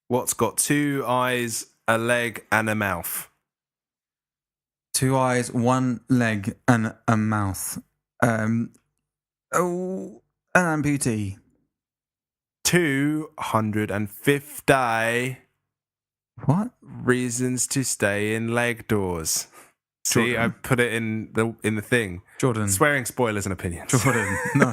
What's got 2 eyes, a leg, and a mouth? 2 eyes, 1 leg, and a mouth. An amputee. 250 What? reasons to stay in leg doors. See, Jordan. I put it in the thing. Jordan. Swearing, spoilers, and opinions. Jordan. No.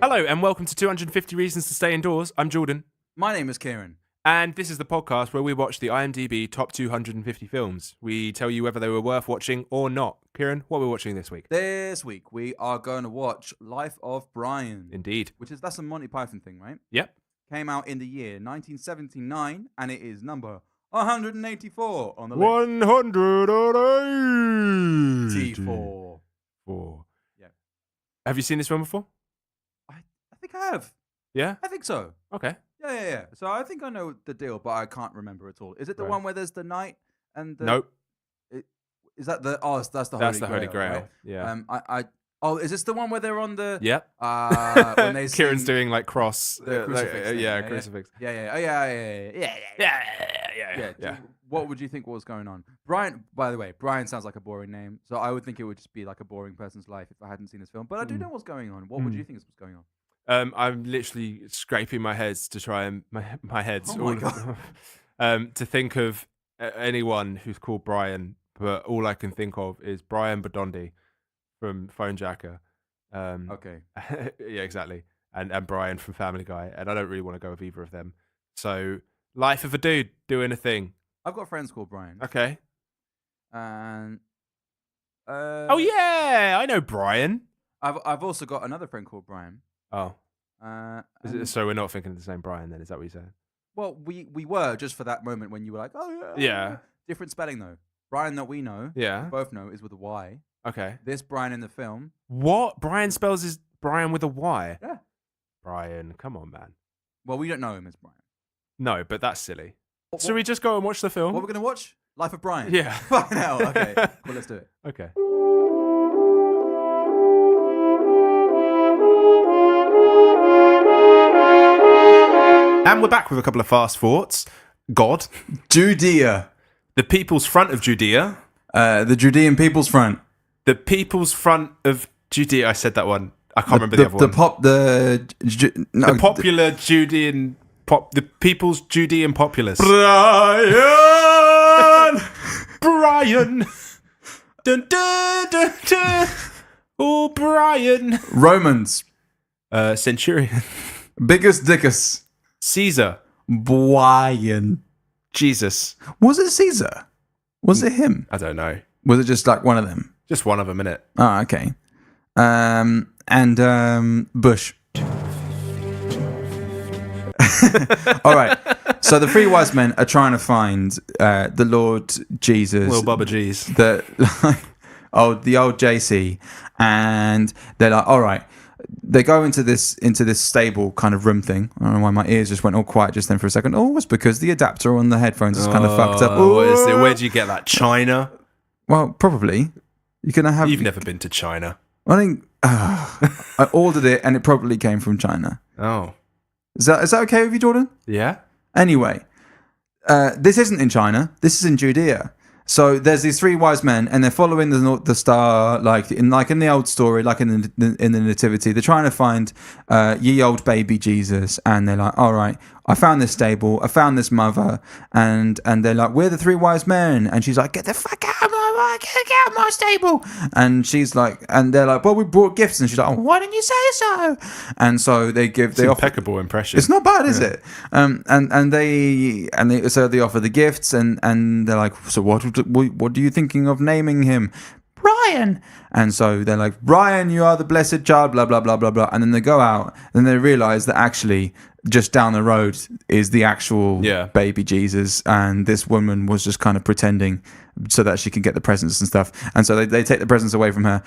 Hello, and welcome to 250 Reasons to Stay Indoors. I'm Jordan. My name is Keiran. And this is the podcast where we watch the IMDb top 250 films. We tell you whether they were worth watching or not. Kieran, what are we watching this week? This week we are going to watch Life of Brian. Indeed. That's a Monty Python thing, right? Yep. Came out in the year 1979, and it is number 184 on the list. 180. T4. Yeah. Yeah. Have you seen this film before? I think I have. Yeah? I think so. Okay. Yeah. So I think I know the deal, but I can't remember at all. Is it the Right. one where there's the knight and the... Nope. Is that the... Oh, that's the Holy Grail. That's the Holy Grail. Right? Yeah. Is this the one where they're on the... Yep. When they Kieran's sing doing like cross. the crucifix thing, yeah, crucifix. Yeah. What would you think was going on? Brian, by the way, Brian sounds like a boring name, so I would think it would just be like a boring person's life if I hadn't seen this film. But I do know what's going on. What would you think is what's going on? I'm literally scraping my heads to try and my head's Oh my God. to think of anyone who's called Brian, but all I can think of is Brian Badondi from Phone Jacker. Okay. Yeah, exactly. And Brian from Family Guy, and I don't really want to go with either of them. So, life of a dude doing a thing. I've got friends called Brian. Okay. And Oh yeah, I know Brian. I've also got another friend called Brian. Oh, so we're not thinking of the same Brian then? Is that what you're saying? Well, we were just for that moment when you were like, oh yeah. Yeah. Different spelling though. Brian that we know, Yeah. both know, is with a Y. Okay. This Brian in the film. What? Brian spells his Brian with a Y? Yeah. Brian, come on, man. Well, we don't know him as Brian. No, but that's silly. What- Should we just go and watch the film? What we're gonna watch? Life of Brian. Yeah. Fucking hell. Okay. Well, let's do it. Okay. And we're back with a couple of fast thoughts. God, Judea. the People's Front of Judea, The Judean People's Front. the People's Front of Judea. I said that one. I can't remember the other one. The popular Judean the People's Judean Populace. Brian. Brian. Dun, dun, dun, dun. Oh, Brian. Romans. Centurion. Biggest dickus. Caesar. Brian. Jesus. Was it Caesar? Was it him? I don't know. Was it just like one of them? Just one of them, innit? Oh, okay. Bush. All right. So the three wise men are trying to find the Lord Jesus. Little Bubba G's. The old JC, and they're like, all right. They go into this stable kind of room thing. I don't know why my ears just went all quiet just then for a second. Oh, it's because the adapter on the headphones is kind of fucked up. What is it? Where'd you get that? China? Well, probably. You're gonna have. You've never been to China. I think I ordered it and it probably came from China. Oh. Is that okay with you, Jordan? Yeah? Anyway, this isn't in China. This is in Judea. So there's these three wise men, and they're following the star, like in the old story, like in the Nativity. They're trying to find ye old baby Jesus, and they're like, all right, I found this stable, I found this mother, and they're like, we're the three wise men, and she's like, get the fuck out of my stable, and she's like, and they're like, well, we brought gifts, and she's like, oh, why didn't you say so? And so they offer impeccable impression. It's not bad, is it? So they offer the gifts, and they're like, so what are you thinking of naming him? Brian. And so they're like, Brian, you are the blessed child, blah blah blah blah blah. And then they go out, and they realize that actually just down the road is the actual baby Jesus, and this woman was just kind of pretending so that she can get the presents and stuff. And so they take the presents away from her,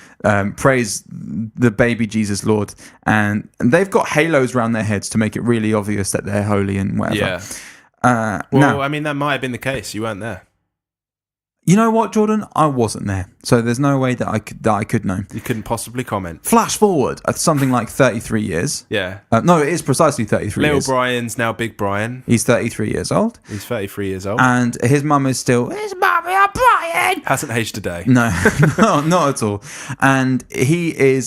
praise the baby Jesus Lord, and they've got halos around their heads to make it really obvious that they're holy and whatever. Yeah. Well, I mean, that might have been the case. You weren't there. You know what, Jordan? I wasn't there, so there's no way that I could know. You couldn't possibly comment. Flash forward something like 33 years. Yeah. No, it is precisely 33 years. Little Brian's now Big Brian. He's 33 years old. He's 33 years old. And his mum is still, his mummy, I'm Brian! Hasn't aged a day. No, not at all. And he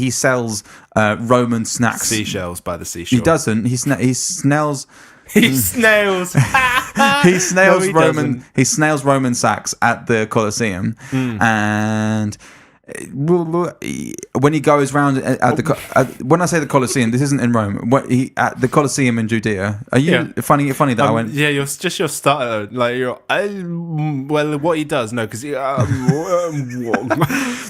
sells Roman snacks. Seashells by the seashore. He doesn't. He snails... He snails. He snails Roman sacks at the Colosseum, and when he goes round when I say the Colosseum, this isn't in Rome. At the Colosseum in Judea. Are you funny that I went? Yeah, you're just your starter. Like well, what he does, no, because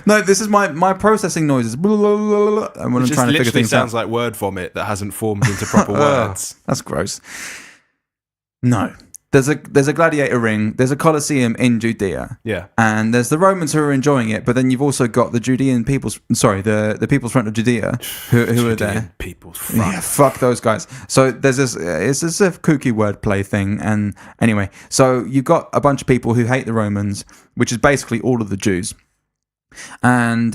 no, this is my processing noises. And when I'm trying to figure things out, sounds like word vomit that hasn't formed into proper words. That's gross. No. There's a gladiator ring. There's a Colosseum in Judea. Yeah. And there's the Romans who are enjoying it, but then you've also got the the People's Front of Judea who are there. People's Front. Yeah, fuck those guys. So there's this, it's just a kooky wordplay thing. And anyway, so you've got a bunch of people who hate the Romans, which is basically all of the Jews. And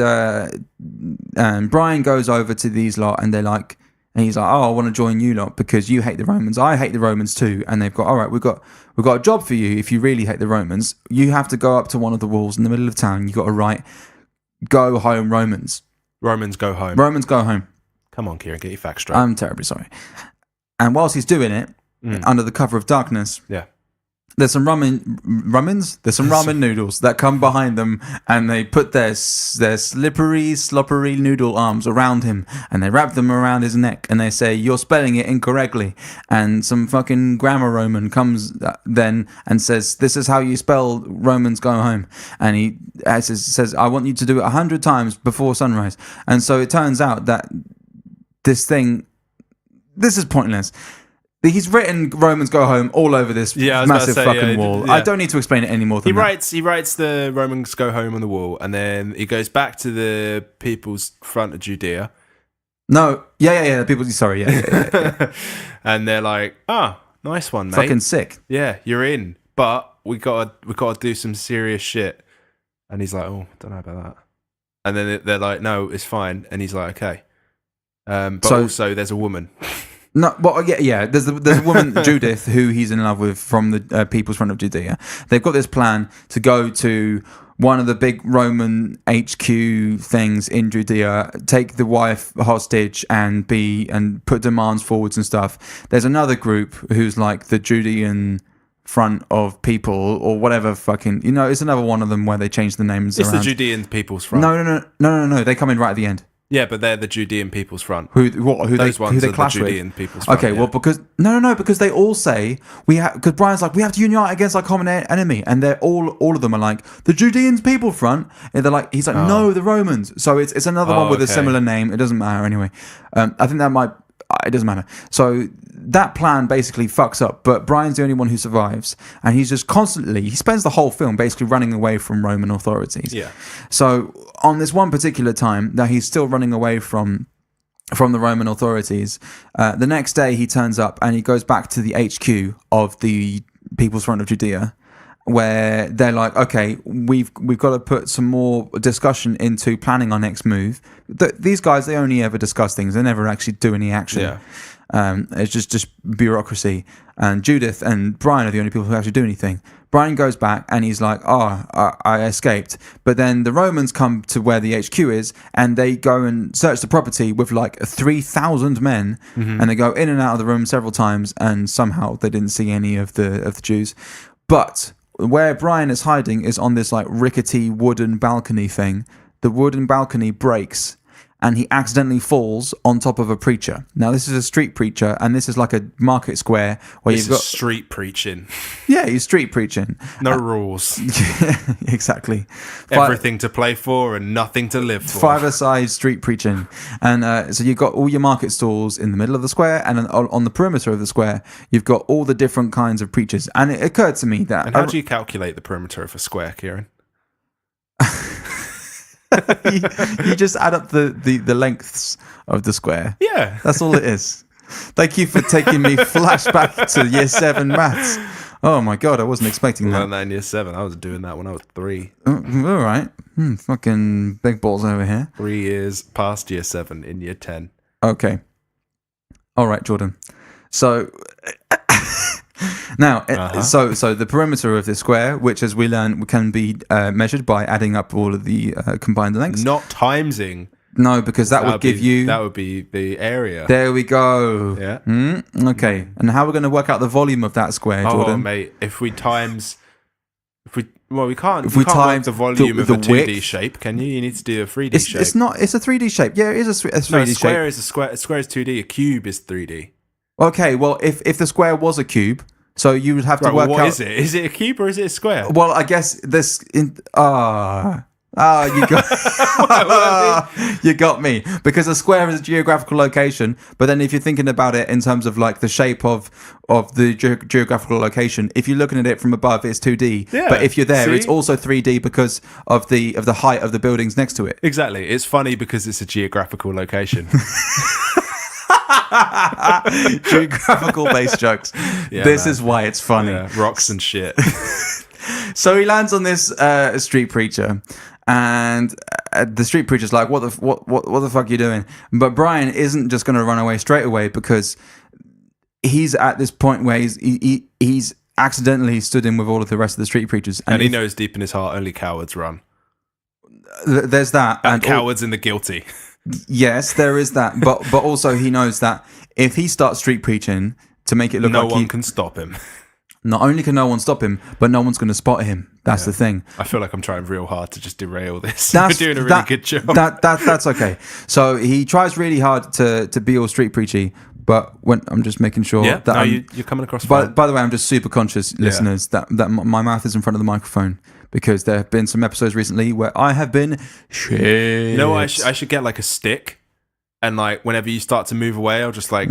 Brian goes over to these lot, and they're like, and he's like, oh, I want to join you lot because you hate the Romans. I hate the Romans too. And they've got, all right, we've got a job for you. If you really hate the Romans, you have to go up to one of the walls in the middle of town. You got to write, go home, Romans. Romans go home. Romans go home. Come on, Kieran, get your facts straight. I'm terribly sorry. And whilst he's doing it, under the cover of darkness, there's some ramen noodles that come behind them, and they put their slippery, sloppery noodle arms around him, and they wrap them around his neck, and they say, you're spelling it incorrectly. And some fucking grammar Roman comes then and says, this is how you spell Romans go home. And he says, I want you to do it 100 times before sunrise. And so it turns out that this is pointless. He's written Romans go home all over this massive fucking wall. Yeah. I don't need to explain it any more than that. He writes the Romans go home on the wall, and then he goes back to the People's Front of Judea. No, the people. Sorry, yeah. And they're like, nice one, mate. Fucking sick. Yeah, you're in, but we gotta do some serious shit. And he's like, oh, don't know about that. And then they're like, no, it's fine. And he's like, okay. But also, there's a woman. No, well, yeah. There's a woman, Judith, who he's in love with from the People's Front of Judea. They've got this plan to go to one of the big Roman HQ things in Judea, take the wife hostage and put demands forwards and stuff. There's another group who's like the Judean Front of People or whatever fucking, it's another one of them where they change the names around. It's the Judean People's Front. No. They come in right at the end. Yeah, but they're the Judean People's Front. Who they clash with? Judean People's Front. Okay, well, because because they all say because Brian's like, we have to unite against our common enemy, and they're all of them are like the Judean People Front, and they're like, he's like, no, the Romans. So it's another one with a similar name. It doesn't matter anyway. I think it doesn't matter. So that plan basically fucks up, but Brian's the only one who survives, and he's just he spends the whole film basically running away from Roman authorities. Yeah. So on this one particular time that he's still running away from the Roman authorities, the next day he turns up and he goes back to the HQ of the People's Front of Judea, where they're like, okay, we've got to put some more discussion into planning our next move. These guys, they only ever discuss things; they never actually do any action. Yeah. It's just bureaucracy. And Judith and Brian are the only people who actually do anything. Brian goes back and he's like, I escaped. But then the Romans come to where the HQ is, and they go and search the property with like 3,000 men, and they go in and out of the room several times, and somehow they didn't see any of the Jews. But where Brian is hiding is on this like rickety wooden balcony thing. The wooden balcony breaks, and he accidentally falls on top of a preacher. Now, this is a street preacher, and this is like a market square where This you've got is street preaching. Yeah, he's street preaching. No rules. Exactly. Everything to play for and nothing to live for. Five-a-side street preaching. And so you've got all your market stalls in the middle of the square, and on the perimeter of the square, you've got all the different kinds of preachers. And it occurred to me that... And how do you calculate the perimeter of a square, Kieran? you just add up the lengths of the square. Yeah. That's all it is. Thank you for taking me flashback to year 7 maths. Oh my God, I wasn't expecting I that. learned that in year 7. I was doing that when I was 3. All right. Fucking big balls over here. 3 years past year 7 in year 10. Okay. All right, Jordan. So now, so the perimeter of the square, which as we learn can be measured by adding up all of the combined lengths. Not timesing. No, because that would give you... That would be the area. There we go. Yeah. Okay. And how are we going to work out the volume of that square, Jordan? Oh, mate. If we times... we can't. If we can't time work the volume the of a 2D width. shape, can you? You need to do a 3D shape. It's not. It's a 3D shape. Yeah, it is a 3D No, a shape. square is a square. A square is 2D. A cube is 3D. Okay. Well, if the square was a cube, so you would have to Right, work well, out. what is it? Is it a cube or is it a square? Well, I guess this. You got you got me, because a square is a geographical location, but then if you're thinking about it in terms of like the shape of the geographical location, if you're looking at it from above, it's 2D. Yeah, but if you're there, see? it's also 3D because of the height of the buildings next to it. Exactly. It's funny because it's a geographical location. Geographical based jokes. Yeah, This man. is why it's funny. Yeah, rocks and shit. So he lands on this street preacher, and the street preacher's like, "What the fuck are you doing?" But Brian isn't just going to run away straight away, because he's at this point where he's accidentally stood in with all of the rest of the street preachers, And he knows deep in his heart only cowards run. there's that, And cowards and the guilty. Yes, there is that, but also he knows that if he starts street preaching to make it look No like one can stop him. not only can no one stop him, but no one's going to spot him. That's the thing. I feel like I'm trying real hard to just derail this. That's We're doing a really good job. That's okay. So he tries really hard to be all street preachy, but when I'm just making sure Yeah, that no, you're coming across by fine. the way, I'm just super conscious, listeners, that my mouth is in front of the microphone, because there have been some episodes recently where I have been shit. You know what? I should get like a stick, and like whenever you start to move away, I'll just like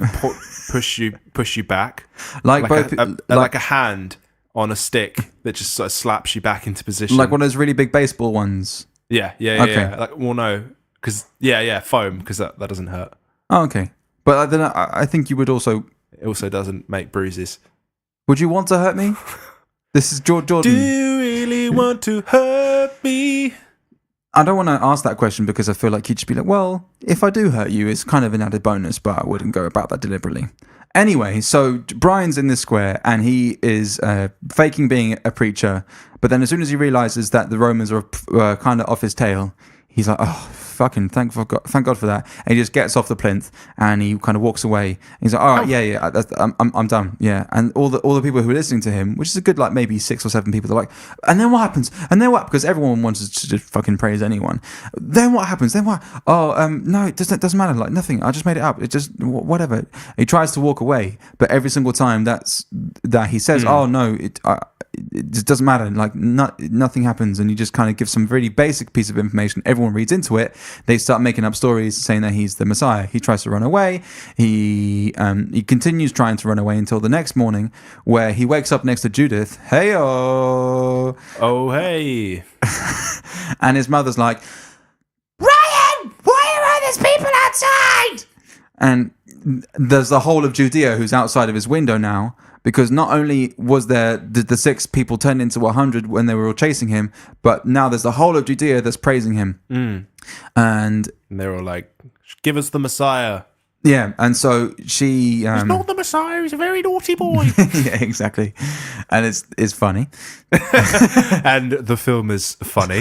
push you back, like a hand on a stick that just sort of slaps you back into position, like one of those really big baseball ones. Yeah. Okay. Like, well, no, because foam, because that doesn't hurt. Oh, okay. But then I think you would also. It also doesn't make bruises. Would you want to hurt me? This is Jordan. Do you really want to hurt me? I don't want to ask that question, because I feel like you'd just be like, well, if I do hurt you, it's kind of an added bonus, but I wouldn't go about that deliberately. Anyway, so Brian's in this square, and he is faking being a preacher, but then as soon as he realizes that the Romans are kind of off his tail, he's like, oh, fucking thank God for that. And he just gets off the plinth, and he kind of walks away. He's like, all right, yeah, I'm done, yeah. And all the people who are listening to him, which is a good like maybe 6 or 7 people, they're like, and then what happens? And then what? Because everyone wants to just fucking praise anyone. Then what happens? Then what? Oh, no, it doesn't matter. Like nothing. I just made it up. It just whatever. He tries to walk away, but every single time that he says, oh no, it just doesn't matter. Like nothing happens, and he just kind of gives some really basic piece of information. Everyone reads into it. They start making up stories saying that he's the Messiah. He tries to run away. He continues trying to run away until the next morning, where he wakes up next to Judith. Hey-oh. Oh, hey. And his mother's like, Ryan, why are all these people outside? And there's the whole of Judea who's outside of his window now, because not only was there the 6 people turned into 100 when they were all chasing him, but now there's the whole of Judea that's praising him. And they're all like, give us the Messiah. Yeah, and so she... He's not the Messiah, he's a very naughty boy. Yeah, exactly. And it's funny. And the film is funny.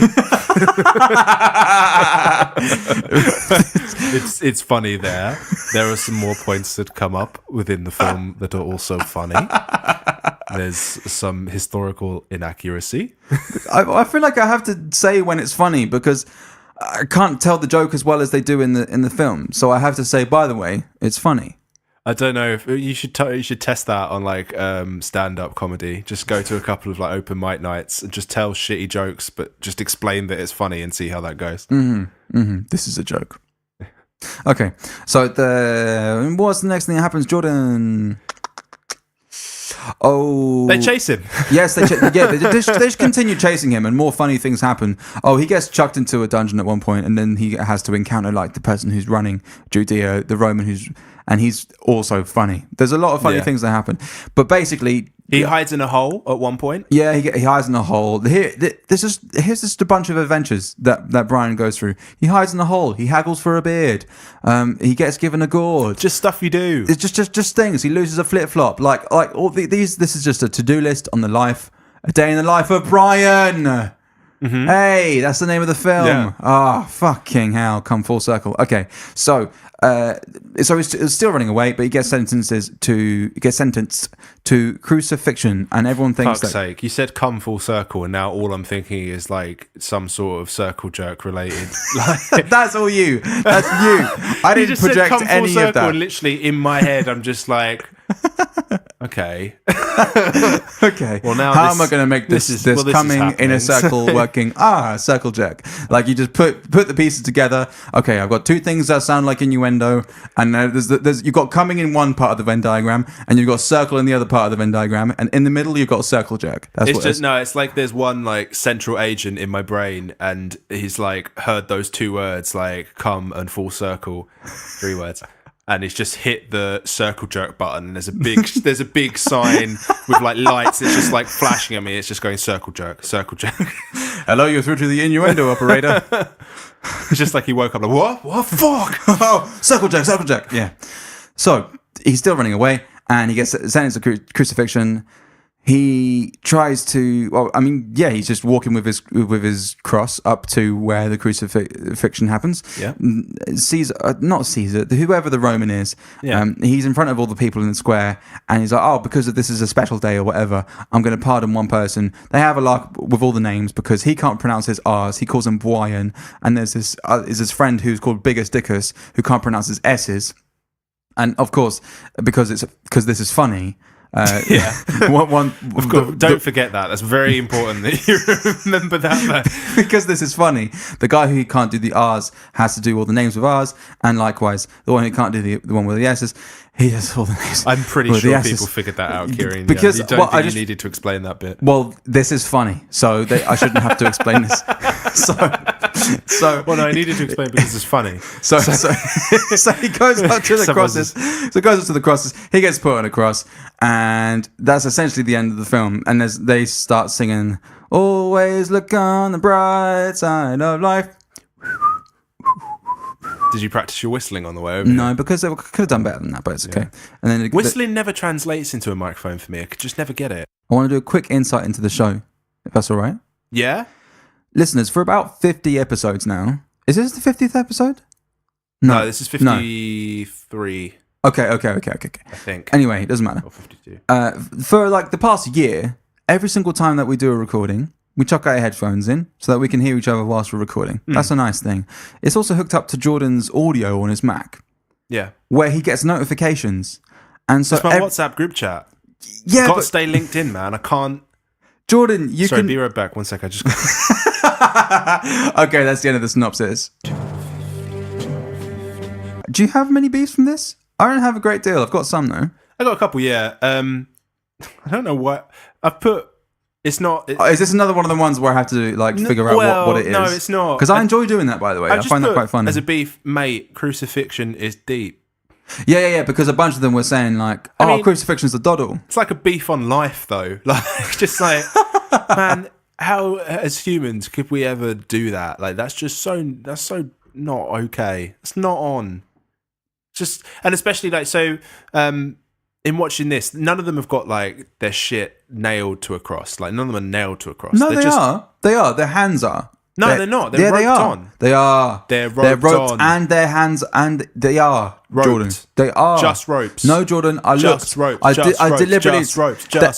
It's funny there. There are some more points that come up within the film that are also funny. There's some historical inaccuracy. I feel like I have to say when it's funny, because I can't tell the joke as well as they do in the film. So I have to say, by the way, it's funny. I don't know if you should test that on like stand-up comedy. Just go to a couple of like open mic nights and just tell shitty jokes, but just explain that it's funny and see how that goes. This is a joke. Okay, so what's the next thing that happens, Jordan? Oh, they chase him. Yes, they just continue chasing him, and more funny things happen. Oh, he gets chucked into a dungeon at one point, and then he has to encounter like the person who's running Judea, the Roman and he's also funny. There's a lot of funny things that happen, but basically he hides in a hole at one point. Yeah, he hides in a hole. Here's just a bunch of adventures that Brian goes through. He hides in a hole. He haggles for a beard. He gets given a gourd. Just stuff you do. It's just things. He loses a flip flop. Like all these. This is just a to-do list on a day in the life of Brian. Hey, that's the name of the film. Yeah. Fucking hell! Come full circle. Okay, so he's still running away, but he gets sentenced to crucifixion, and everyone thinks Fuck's sake, you said come full circle, and now all I'm thinking is like some sort of circle jerk related. Like, that's all you. That's you. I didn't project any of that. And literally in my head, I'm just like, okay. Okay. Well, now how am I going to make this coming in a circle working? Circle jerk. Like you just put the pieces together. Okay, I've got two things that sound like innuendo, and you've got coming in one part of the Venn diagram, and you've got circle in the other part of the Venn diagram, and in the middle you've got circle jerk. It's like there's one like central agent in my brain, and he's like heard those two words like come and full circle, 3 words. And he's just hit the circle jerk button, and there's a big sign with like lights. It's just like flashing at me. It's just going circle jerk, circle jerk. Hello, you're through to the innuendo operator. It's just like he woke up like, what? Fuck! Oh, circle jerk. Yeah. So he's still running away, and he gets sentenced to crucifixion. He tries to. He's just walking with his cross up to where the crucifixion happens. Yeah. Not Caesar, whoever the Roman is. Yeah. He's in front of all the people in the square, and he's like, "Oh, because this is a special day or whatever, I'm going to pardon one person." They have a lark with all the names because he can't pronounce his R's. He calls him Brian, and there's his friend who's called Biggest Dickus who can't pronounce his S's, and of course because this is funny. Of course, don't forget that. That's very important that you remember that. Because this is funny. The guy who can't do the R's has to do all the names with R's, and likewise, the one who can't do the one with the S's, he does all the names. I'm pretty sure people figured that out, Keiran. Because you don't think you needed to explain that bit. Well, this is funny, so I shouldn't have to explain this. So well, no, I needed to explain because it's funny. So he goes up to the crosses. So he goes up to the crosses. He gets put on a cross, and that's essentially the end of the film. And they start singing, "Always look on the bright side of life." Did you practice your whistling on the way over? No, because I could have done better than that, but it's okay. And then whistling never translates into a microphone for me. I could just never get it. I want to do a quick insight into the show, if that's all right. Yeah? Listeners, for about 50 episodes now. Is this the 50th episode? No, this is 53. No. Okay. I think. Anyway, it doesn't matter. Or 52. For like the past year, every single time that we do a recording, we chuck our headphones in so that we can hear each other whilst we're recording. That's a nice thing. It's also hooked up to Jordan's audio on his Mac. Yeah. Where he gets notifications. And so it's my WhatsApp group chat. Yeah, got to stay linked in, man. I can't. Jordan, Sorry, be right back. 1 sec. I just. Okay, that's the end of the synopsis. Do you have many beefs from this? I don't have a great deal. I've got some though. I got a couple. Yeah. I don't know what I've put. It's not. Is this another one of the ones where I have to figure out what it is? No, it's not. Because I enjoy doing that, by the way. I find that quite funny. As a beef, mate, crucifixion is deep. Yeah. Because a bunch of them were saying crucifixion's a doddle. It's like a beef on life, though. Like, just like, man, how as humans could we ever do that? Like, that's so not okay. It's not on. Just and especially in watching this, none of them have got like their shit nailed to a cross. Like none of them are nailed to a cross. No, they are. They are. Their hands are. No, they're not. They're roped they are. on. They are. They're roped on. and their hands, and they are. Roped. Jordan, they are Just ropes. No, Jordan, I Just looked. ropes. I deliberately Just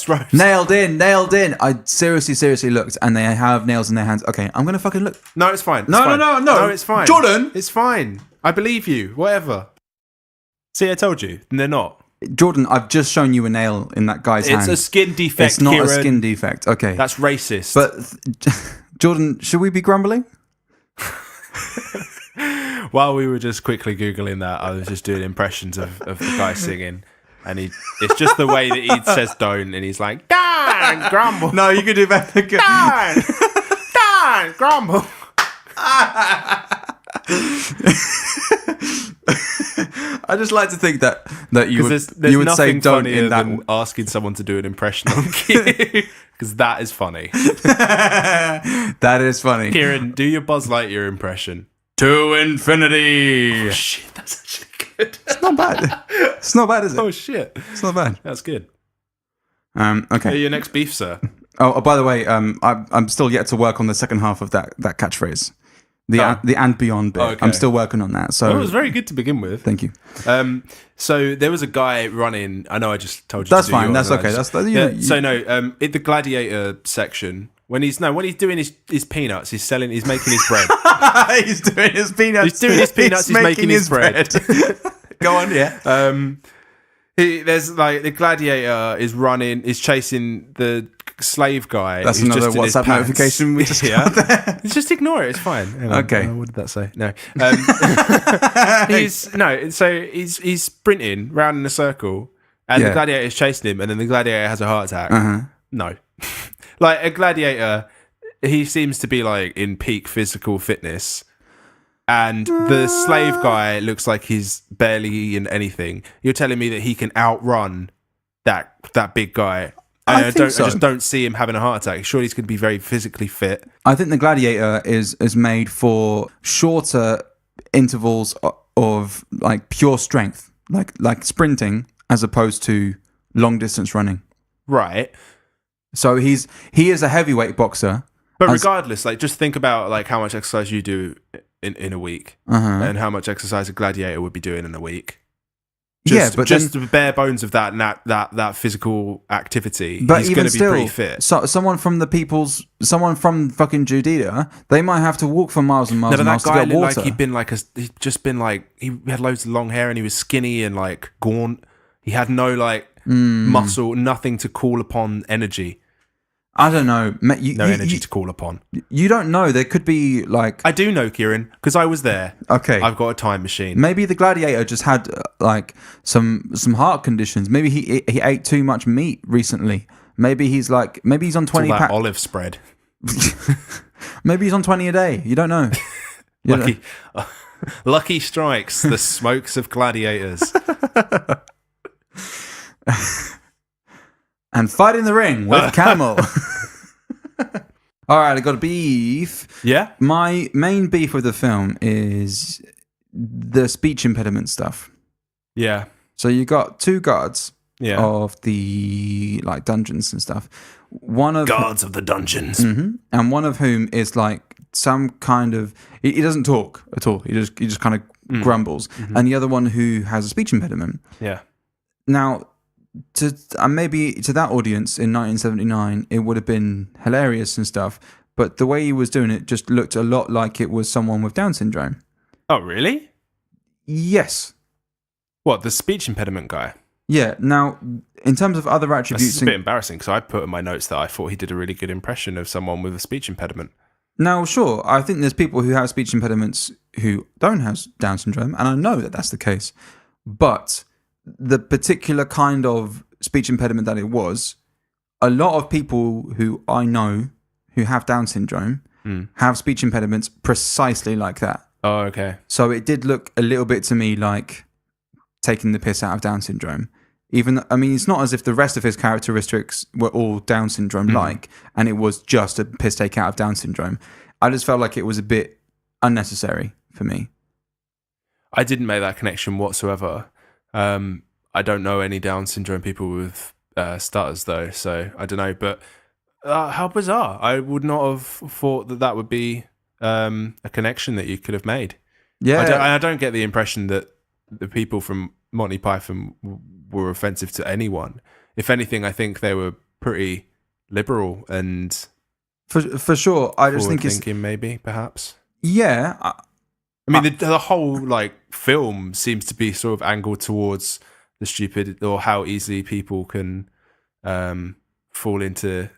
ropes. Nailed in. I seriously looked, and they have nails in their hands. Okay, I'm gonna fucking look. No, it's fine. No, it's fine. Jordan, it's fine. I believe you. Whatever. See, I told you. And they're not. Jordan, I've just shown you a nail in that guy's hand. It's a skin defect. It's not Kieran. a skin defect. Okay, That's racist. but Jordan, should we be grumbling? While we were just quickly Googling that, I was just doing impressions of the guy singing. And it's just the way that he says don't, and he's like, don't grumble. No, you could do better. Don't grumble. I just like to think that you would there's you would say nothing don't funnier in that. than asking someone to do an impression on you, because that is funny. That is funny. Kieran, do your Buzz Lightyear impression. To infinity. Oh, shit, that's actually good. It's not bad. It's not bad, is it? Oh shit, It's not bad. that's good. Okay. Your next beef, sir. Oh, by the way, I'm still yet to work on the second half of that catchphrase, the and beyond bit. Okay. I'm still working on that. So Well, it was very good to begin with. thank you. So there was a guy running. I know I just told you. That's to do fine. yours, That's and I okay. just- That's yeah, you, So no, in the gladiator section, when he's doing his peanuts, he's making his bread. he's doing his peanuts. He's doing his peanuts. He's making his bread. Go on, yeah. There's like the gladiator is chasing the slave guy. That's who's another just in his WhatsApp pants. notification we just Yeah. got there. Just ignore it. It's fine. Hang on. Okay. What did that say? No. He's sprinting round in a circle, and the gladiator is chasing him, and then the gladiator has a heart attack. Uh-huh. No, like a gladiator, he seems to be like in peak physical fitness. And the slave guy looks like he's barely in anything. You're telling me that he can outrun that big guy? I just don't see him having a heart attack. Surely he's going to be very physically fit. I think the gladiator is made for shorter intervals of like pure strength, like sprinting, as opposed to long distance running. Right. So he is a heavyweight boxer. But regardless, like just think about like how much exercise you do in a week, and how much exercise a gladiator would be doing in a week. But just the bare bones of that physical activity. But he's even going to be still, pretty fit. So, someone from fucking Judea, they might have to walk for miles and miles and miles to get water. He had loads of long hair and he was skinny and like gaunt. He had no like muscle, nothing to call upon energy. I don't know. No energy to call upon. You don't know. There could be like... I do know, Kieran, because I was there. Okay. I've got a time machine. Maybe the gladiator just had like some heart conditions. Maybe he ate too much meat recently. Maybe he's on 20 that olive spread. Maybe he's on 20 a day. You don't know. Lucky strikes, the smokes of gladiators. And fight in the ring with Camel. All right, I got a beef. Yeah? My main beef with the film is the speech impediment stuff. Yeah. So you got two guards of the like dungeons and stuff. One of guards of the dungeons. Mm-hmm, and one of whom is like some kind of he doesn't talk at all. He just kind of grumbles. Mm-hmm. And the other one who has a speech impediment. Yeah. Now, maybe to that audience in 1979, it would have been hilarious and stuff. But the way he was doing it just looked a lot like it was someone with Down syndrome. Oh, really? Yes. What, the speech impediment guy? Yeah. Now, in terms of other attributes... It's a bit embarrassing because I put in my notes that I thought he did a really good impression of someone with a speech impediment. Now, sure, I think there's people who have speech impediments who don't have Down syndrome, and I know that that's the case. But the particular kind of speech impediment that it was, a lot of people who I know who have Down syndrome have speech impediments precisely like that. Oh, okay. So it did look a little bit to me like taking the piss out of Down syndrome. It's not as if the rest of his characteristics were all Down syndrome-like, and it was just a piss take out of Down syndrome. I just felt like it was a bit unnecessary for me. I didn't make that connection whatsoever. I don't know any Down syndrome people with stutters, though, so I don't know. But how bizarre. I would not have thought that would be a connection that you could have made. Yeah. I don't get the impression that the people from Monty Python were offensive to anyone. If anything, I think they were pretty liberal and for sure. I just think it's thinking, maybe, perhaps. Yeah. I mean, the whole like film seems to be sort of angled towards the stupid, or how easily people can fall into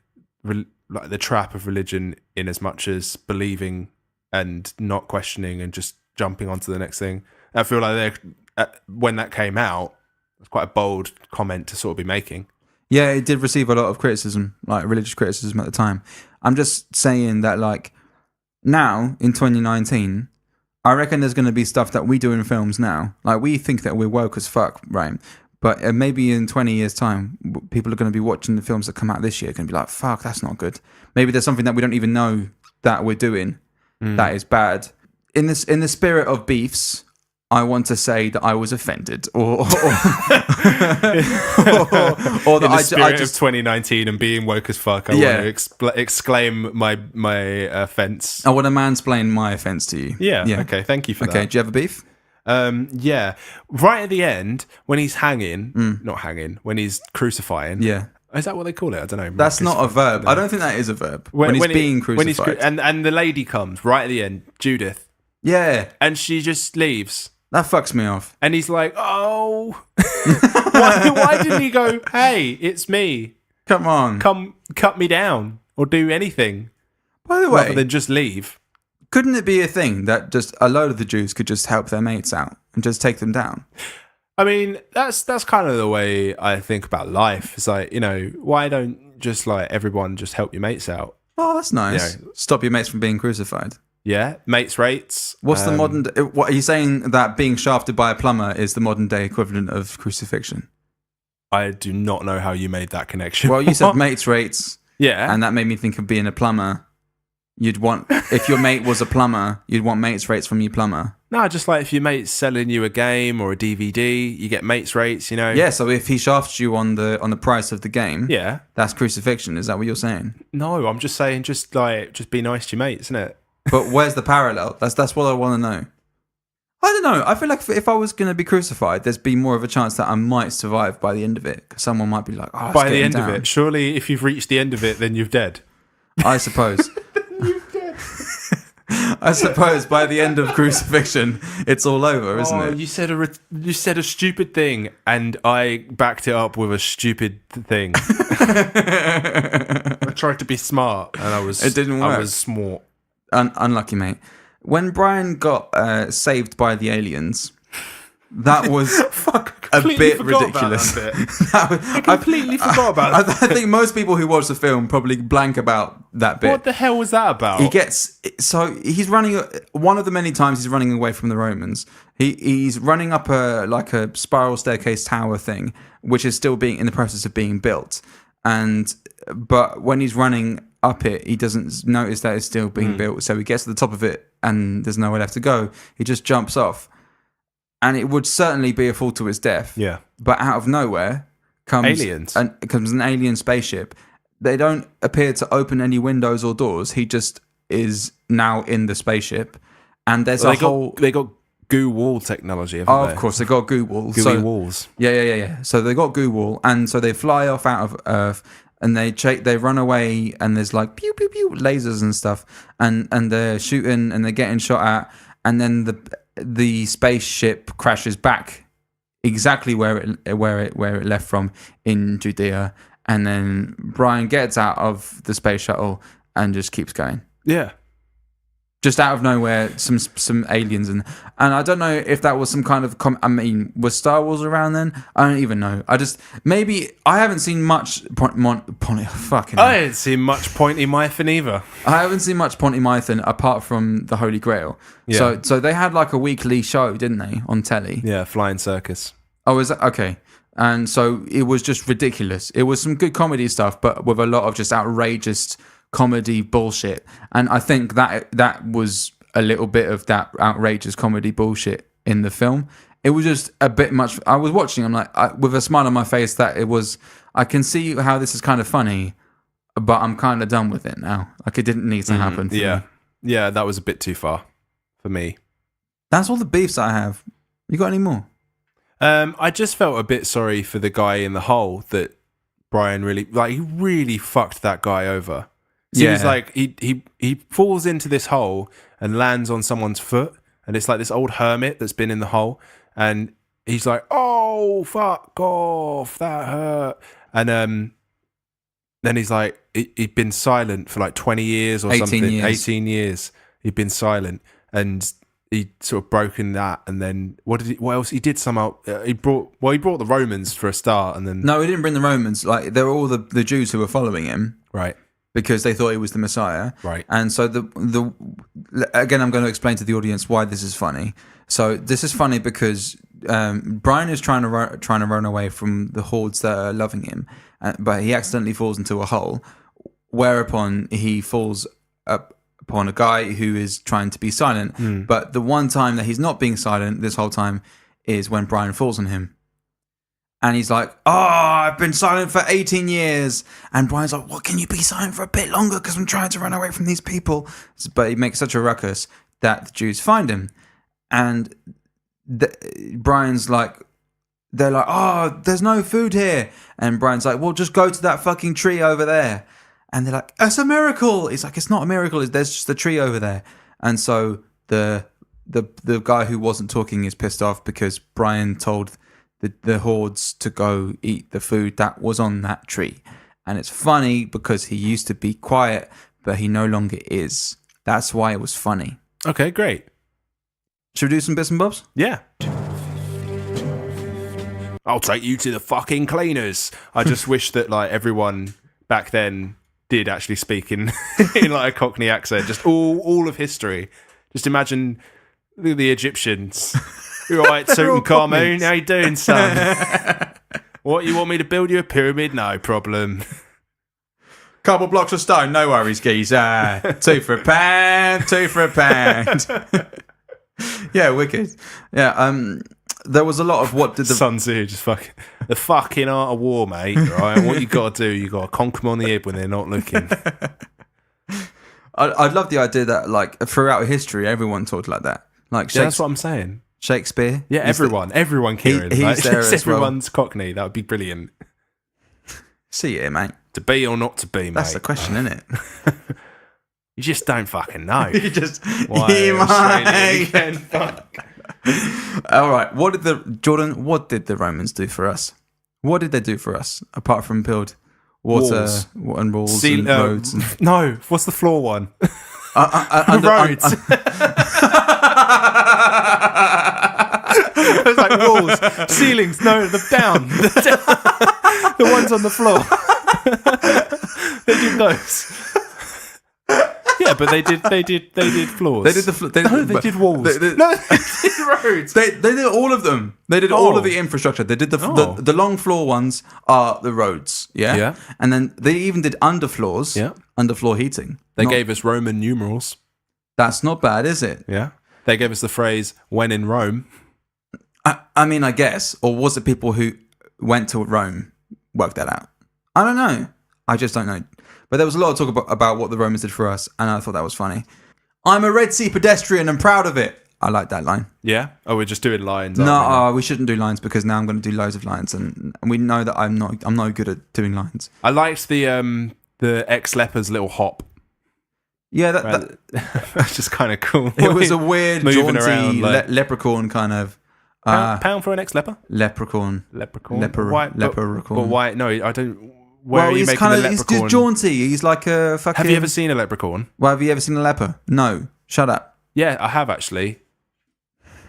like the trap of religion, in as much as believing and not questioning and just jumping onto the next thing. I feel like when that came out, it's quite a bold comment to sort of be making. Yeah, it did receive a lot of criticism, like religious criticism at the time. I'm just saying that, like, now in 2019, I reckon there's going to be stuff that we do in films now. Like, we think that we're woke as fuck, right? But maybe in 20 years' time, people are going to be watching the films that come out this year, going to be like, fuck, that's not good. Maybe there's something that we don't even know that we're doing that is bad. In the spirit of beefs, I want to say that I was offended, or that I just 2019 and being woke as fuck. I want to exclaim my offence. I want to mansplain my offence to you. Yeah. Okay. Thank you for that. Okay. Do you have a beef? Yeah. Right at the end, when he's when he's crucifying. Yeah. Is that what they call it? I don't know. That's not a verb. I don't think that is a verb. When he's being crucified. And the lady comes right at the end, Judith. Yeah. And she just leaves. That fucks me off. And he's like, oh. why didn't he go, hey, it's me. Come on. Come cut me down or do anything. By the way. Rather than just leave. Couldn't it be a thing that just a load of the Jews could just help their mates out and just take them down? I mean, that's kind of the way I think about life. It's like, why don't just like everyone just help your mates out? Oh, that's nice. Stop your mates from being crucified. Yeah, mates rates. What's the modern... What are you saying, that being shafted by a plumber is the modern day equivalent of crucifixion? I do not know how you made that connection. Well, you said mates rates. Yeah. And that made me think of being a plumber. You'd want... If your mate was a plumber, you'd want mates rates from your plumber. No, just like if your mate's selling you a game or a DVD, you get mates rates, Yeah, so if he shafts you on the price of the game, that's crucifixion. Is that what you're saying? No, I'm just saying just be nice to your mates, isn't it? But where's the parallel? That's what I want to know. I don't know. I feel like if I was going to be crucified, there's be more of a chance that I might survive by the end of it. Someone might be like, oh, by the end of it? Surely if you've reached the end of it, then you're dead. I suppose. I suppose by the end of crucifixion, it's all over, isn't it? You said a stupid thing, and I backed it up with a stupid thing. I tried to be smart, and it didn't work. I was smart. Unlucky, mate. When Brian got saved by the aliens, that was a bit ridiculous. I completely forgot about it. I think most people who watch the film probably blank about that bit. What the hell was that about? He's running. One of the many times he's running away from the Romans. He's running up a spiral staircase tower thing, which is still being in the process of being built. But when he's running up it, he doesn't notice that it's still being built. So he gets to the top of it and there's nowhere left to go. He just jumps off. And it would certainly be a fall to his death. Yeah. But out of nowhere comes aliens. Comes an alien spaceship. They don't appear to open any windows or doors. He just is now in the spaceship. And there's they got goo wall technology, haven't they? Of course, they got goo walls. Gooey walls. Yeah. So they got goo wall, and so they fly off out of Earth, and they run away, and there's like pew pew pew lasers and stuff, and they're shooting and they're getting shot at, and then the spaceship crashes back exactly where it left from in Judea, and then Brian gets out of the space shuttle and just keeps going. Yeah. Just out of nowhere, some aliens and I don't know if that was some kind of was Star Wars around then? I don't even know. I haven't seen much I ain't seen much Pointy Mython either. I haven't seen much Ponty Mython apart from the Holy Grail. Yeah. So they had like a weekly show, didn't they, on telly? Yeah, Flying Circus. Oh, is that okay? And so it was just ridiculous. It was some good comedy stuff, but with a lot of just outrageous comedy bullshit, and I think that was a little bit of that outrageous comedy bullshit in the film. It was just a bit much. I was watching, I'm like, with a smile on my face, that it was, I can see how this is kind of funny, but I'm kind of done with it now. Like, it didn't need to happen for me. Yeah, that was a bit too far for me. That's all the beefs I have. You got any more? I just felt a bit sorry for the guy in the hole that Brian he really fucked that guy over. Seems like he falls into this hole and lands on someone's foot, and it's like this old hermit that's been in the hole, and he's like, "Oh, fuck off, that hurt," and then he's like, he'd been silent for like 20 years or 18 something. years. 18 years he'd been silent, and he sort of broken that, and then what else he did somehow, he brought the Romans for a start, and then No, he didn't bring the Romans. Like, they were all the Jews who were following him, right, because they thought he was the Messiah, right, and so the again, I'm going to explain to the audience why this is funny. So this is funny because Brian is trying to run away from the hordes that are loving him, but he accidentally falls into a hole, whereupon he falls upon a guy who is trying to be silent. But the one time that he's not being silent this whole time is when Brian falls on him. And he's like, "Oh, I've been silent for 18 years." And Brian's like, "What, can you be silent for a bit longer? Because I'm trying to run away from these people." But he makes such a ruckus that the Jews find him. And Brian's like, they're like, "Oh, there's no food here." And Brian's like, "Well, just go to that fucking tree over there." And they're like, "It's a miracle." He's like, "It's not a miracle. There's just a tree over there." And so the guy who wasn't talking is pissed off because Brian told the hordes to go eat the food that was on that tree. And it's funny because he used to be quiet, but he no longer is. That's why it was funny. Okay, great. Should we do some bits and bobs? Yeah. I'll take you to the fucking cleaners. I just wish that like everyone back then did actually speak in in like a Cockney accent. Just all of history. Just imagine the Egyptians. All right, Suit and Carmoon, how you doing, son? What, you want me to build you a pyramid? No problem. Couple blocks of stone, no worries, geezer. 2 for a pound, 2 for a pound. Yeah, wicked. Yeah, there was a lot of what did the Sun Tzu just the fucking art of war, mate. Right, what you got to do, you got to conk them on the head when they're not looking. I love the idea that like throughout history, everyone talked like that. Like Yeah, that's what I'm saying. Shakespeare. Yeah, everyone, Kieran. He's like, there as everyone's Cockney. That would be brilliant. See you, mate. To be or not to be, mate. That's the question, isn't it? You just don't fucking know. You just Why might. again? Fuck. All right. What did the Romans do for us? What did they do for us apart from build water and walls and roads? No, what's the floor one? Roads. It was like walls, ceilings. No, down. The ones on the floor. They did those. Yeah, but they did floors. They did they did walls. They did roads. They did all of them. They did all of the infrastructure. They did the long floor ones are the roads. Yeah. Yeah. And then they even did underfloors. Yeah. Underfloor heating. They gave us Roman numerals. That's not bad, is it? Yeah. They gave us the phrase "when in Rome." I mean, I guess, or was it people who went to Rome worked that out? I don't know. I just don't know. But there was a lot of talk about what the Romans did for us, and I thought that was funny. "I'm a Red Sea pedestrian and proud of it." I like that line. Yeah? Oh, we're just doing lines. No, we shouldn't do lines because now I'm going to do loads of lines, and we know that I'm not good at doing lines. I liked the ex-leper's little hop. Yeah, that's just kind of cool. It was a weird, moving jaunty around, like, leprechaun kind of. pound for an ex-leper? Leprechaun. Leprechaun. But why? No, I don't. Where are you he's making the leprechaun? He's just jaunty. He's like a fucking. Have you ever seen a leprechaun? Well, have you ever seen a leper? No. Shut up. Yeah, I have actually.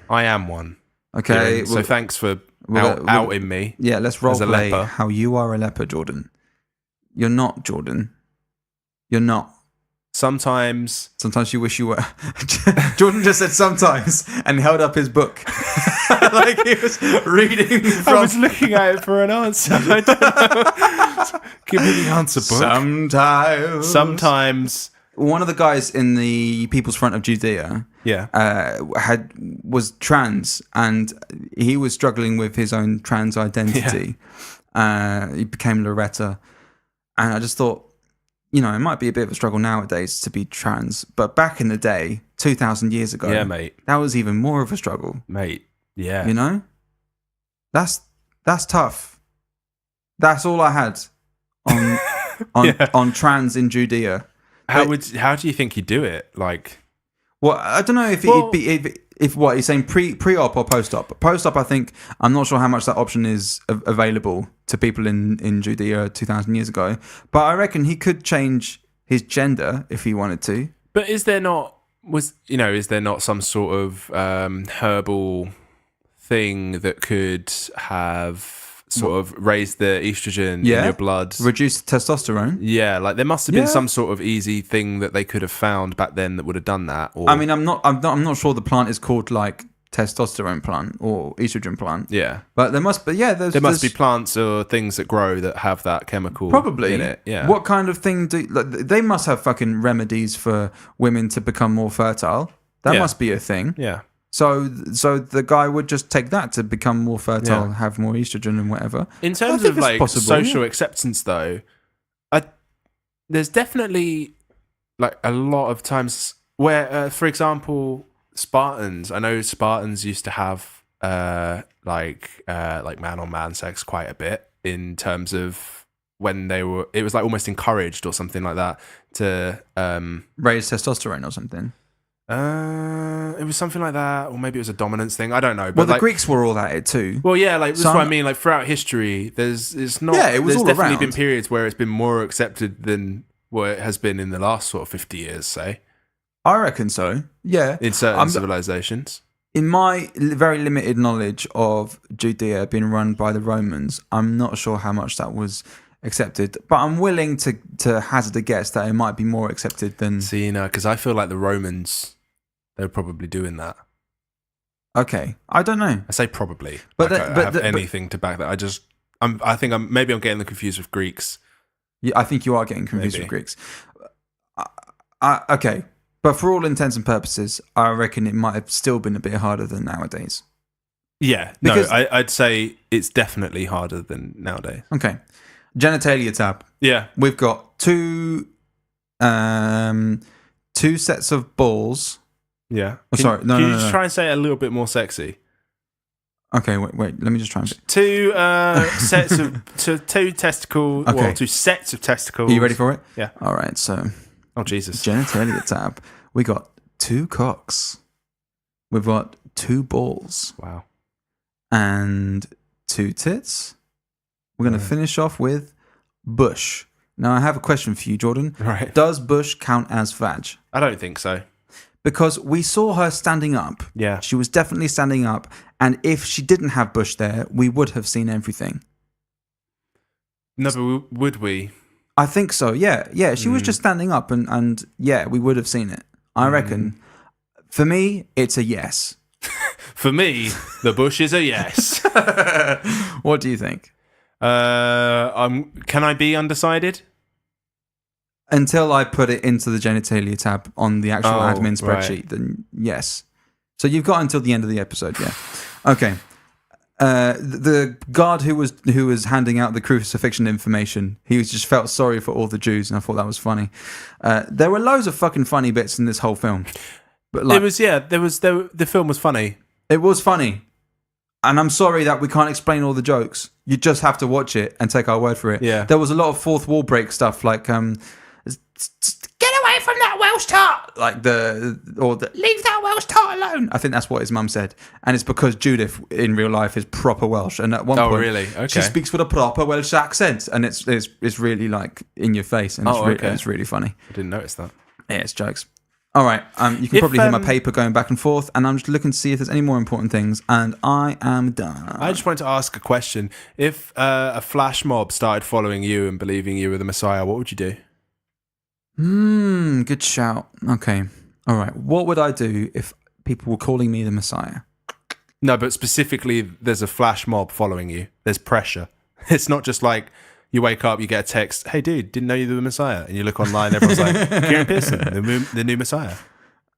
I am one. Okay. Kieran, so thanks for outing me. Yeah, let's role play leper. how you are a leper, Jordan. You're not, Jordan. You're not. Sometimes you wish you were. Jordan just said sometimes and held up his book. Like he was reading from. I was looking at it for an answer. I don't know. Give me the answer book. Sometimes. One of the guys in the People's Front of Judea was trans, and he was struggling with his own trans identity. He became Loretta, and I just thought, you know, it might be a bit of a struggle nowadays to be trans, but back in the day, 2,000 years ago, Yeah, mate. that was even more of a struggle. Mate. Yeah. You know? That's tough. That's all I had on trans in Judea. How do you think he'd do it? Like, well, I don't know if if what he's saying pre-op or post-op. Post-op, I think, I'm not sure how much that option is available to people in Judea 2,000 years ago, but I reckon he could change his gender if he wanted to. But is there not some sort of herbal thing that could have sort of raised the estrogen in your blood, reduce testosterone? Yeah, like there must have been some sort of easy thing that they could have found back then that would have done that. Or, I mean, I'm not sure the plant is called like testosterone plant or estrogen plant. Yeah, but there must be. Yeah, there must be plants or things that grow that have that chemical probably in it. Yeah. What kind of thing they must have fucking remedies for women to become more fertile? That must be a thing. Yeah. So the guy would just take that to become more fertile, have more estrogen and whatever. In terms of like social acceptance, though, there's definitely like a lot of times where, for example, Spartans. I know Spartans used to have like man-on-man sex quite a bit in terms of when they were. It was like almost encouraged or something like that to raise testosterone or something. It was something like that, or maybe it was a dominance thing. I don't know. But well, the Greeks were all at it too. Well, yeah, like that's what I mean. Like throughout history, there's definitely around. been periods where it's been more accepted than what it has been in the last sort of 50 years, say. I reckon so. Yeah, in certain civilizations. In my very limited knowledge of Judea being run by the Romans, I'm not sure how much that was accepted, but I'm willing to hazard a guess that it might be more accepted than. See, because I feel like the Romans, they're probably doing that. Okay, I don't know. I say probably, but like I have anything to back that. I think I'm getting them confused with Greeks. Yeah, I think you are getting confused with Greeks. Okay, but for all intents and purposes, I reckon it might have still been a bit harder than nowadays. Yeah, because, I'd say it's definitely harder than nowadays. Okay. Genitalia tab. Yeah. We've got two sets of balls. Yeah. Can you just try and say it a little bit more sexy? Okay, wait. Let me just try and... Two testicles. Okay. Well, 2 sets of testicles. Are you ready for it? Yeah. All right, so... Oh, Jesus. Genitalia tab. We got 2 cocks. We've got 2 balls. Wow. And 2 tits. We're going to finish off with bush. Now, I have a question for you, Jordan. Right. Does bush count as vag? I don't think so. Because we saw her standing up. Yeah. She was definitely standing up. And if she didn't have bush there, we would have seen everything. No, but would we? I think so, yeah. Yeah, she was just standing up and yeah, we would have seen it. I reckon. For me, it's a yes. For me, the bush is a yes. What do you think? Can I be undecided? Until I put it into the genitalia tab on the actual admin spreadsheet, then yes. So you've got until the end of the episode, yeah. Okay. The guard who was handing out the crucifixion information, he just felt sorry for all the Jews, and I thought that was funny. There were loads of fucking funny bits in this whole film. But like, the film was funny. It was funny. And I'm sorry that we can't explain all the jokes. You just have to watch it and take our word for it. Yeah. There was a lot of fourth wall break stuff like get away from that Welsh tart, like leave that Welsh tart alone. I think that's what his mum said, and it's because Judith in real life is proper Welsh, and at one point, really? Okay. She speaks with a proper Welsh accent, and it's really like in your face, and it's really funny. I didn't notice that. Yeah, it's jokes. All right, you can probably hear my paper going back and forth, and I'm just looking to see if there's any more important things, and I am done. I just wanted to ask a question. If a flash mob started following you and believing you were the Messiah, what would you do? Good shout. Okay. All right. What would I do if people were calling me the Messiah? No, but specifically, there's a flash mob following you. There's pressure. It's not just like you wake up, you get a text, hey, dude, didn't know you were the Messiah. And you look online, everyone's like, Kieran Pearson, the new Messiah.